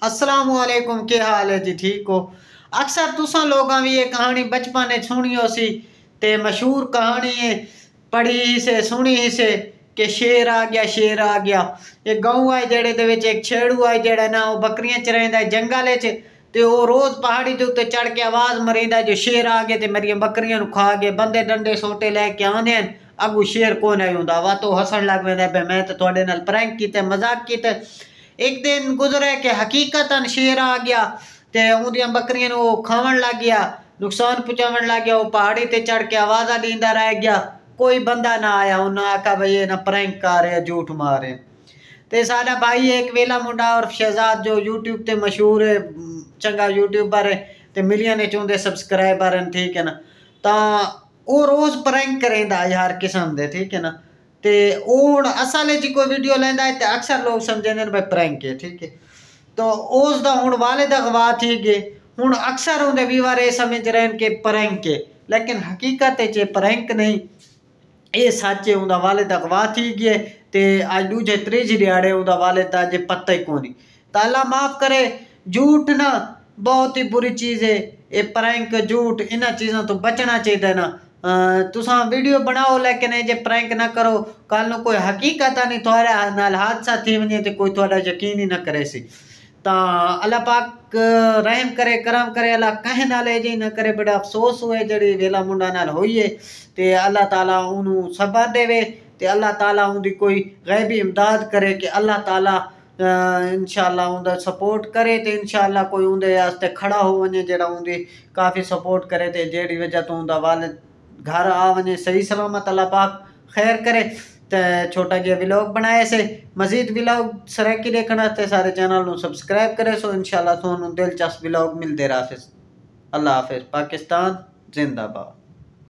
अस्सलामुअलैकुम, के हाल है जी? ठीक हो? अक्सर तुसा लोगों भी ये कहानी बचपन में सुनी हो सी ते मशहूर कहानी है, पढ़ी ही से सुनी ही से कि शेर आ गया, शेर आ गया। एक गाँव है जेड़े दे विच एक छेड़ू है जेड़ा ना वो बकरियां चराइंदा है जंगल च, ते वो रोज पहाड़ी के उत्ते चढ़ के आवाज़ मरींदा जो शेर आ गया ते मेरिया बकरियां नूं खा गए। बंदे डंडे सोटे लैके आंदे हैं, अगू शेर कोई नहीं हुंदा। वा तो हसन लग पैंदा पे मैं तो तुहाडे नाल प्रैंक कीता, मजाक कीता। एक दिन गुजरे कि हकीकतन शेर आ गया ते उहदियां बकरियां नूं खावन लग गया, नुकसान पहुंचावन लग गया। वो पहाड़ी ते चढ़ के आवाज़ा दींदा रह गया, कोई बंदा ना आया। उन्हें आखा भाई ये ना प्रैंक कर रहे, झूठ मार रहे। ते साडा भाई एक वेला मुंडा और शहजाद जो यूट्यूब ते मशहूर है, चंगा यूट्यूबर है ते मिलियन च उहदे सबसक्राइबर हैं, ठीक है ना। तां वो रोज़ प्रैंक करेंदा हर किस्म दे, ठीक है ना। ते हुण असल च कोई वीडियो लैंदा है ते अक्सर लोग समझेंदे भाई प्रैंक है, ठीक है। तो उस दा हुण वालिद अगवा थी गए। हुण अक्सर उहदे व्यूअर ये समझ रहे हैं कि प्रैंक है, लेकिन हकीकत च प्रैंक नहीं, ये सच है। उहदा वालिद अगवा थी गए ते अज दूजे त्रीजे दिहाड़े उहदा वालिद दा अजे पता ही कोनी। तो अल्लाह माफ़ करे, झूठ ना बहुत ही बुरी चीज़ है। ये प्रैंक झूठ इन्हां चीज़ों तो बचना चाहिए ना। तुसां वीडियो बनाओ लेकिन ये जे प्रैंक ना करो। कल नूं कोई हकीकत नहीं थोड़े नाल हादसा थी वने ते कोई थोड़ा यकीन ही ना करे सी। तां अल्लाह पाक रहम करे, करम करे, अल्लाह कहें नाल जी ना करे। बड़ा अफसोस हुए जड़ी वेला मुंडा नाल होई है ते अल्लाह ताला उन्होंने सबर देवे ते अल्लाह ताला उनकी कोई गैबी इमदाद करे कि अल्लाह ताला इंशाअल्लाह उनका सपोर्ट करे ते इंशाअल्लाह कोई उनके वास्ते खड़ा हो वने जेड़ा उनकी काफ़ी सपोर्ट करे ते जेड़ी वजह तो उनका वालिद घर आ वने सही सलामत। अल्लाह पाक खैर करे। तो छोटा जिहा व्लॉग बनाए से। मजीद व्लॉग सराकी देखना ते सारे चैनल नूं सबसक्राइब करे सो इंशाअल्लाह तुहानूं दिलचस्प व्लॉग मिलते रहे। अल्लाह हाफिज़। पाकिस्तान जिंदाबाद।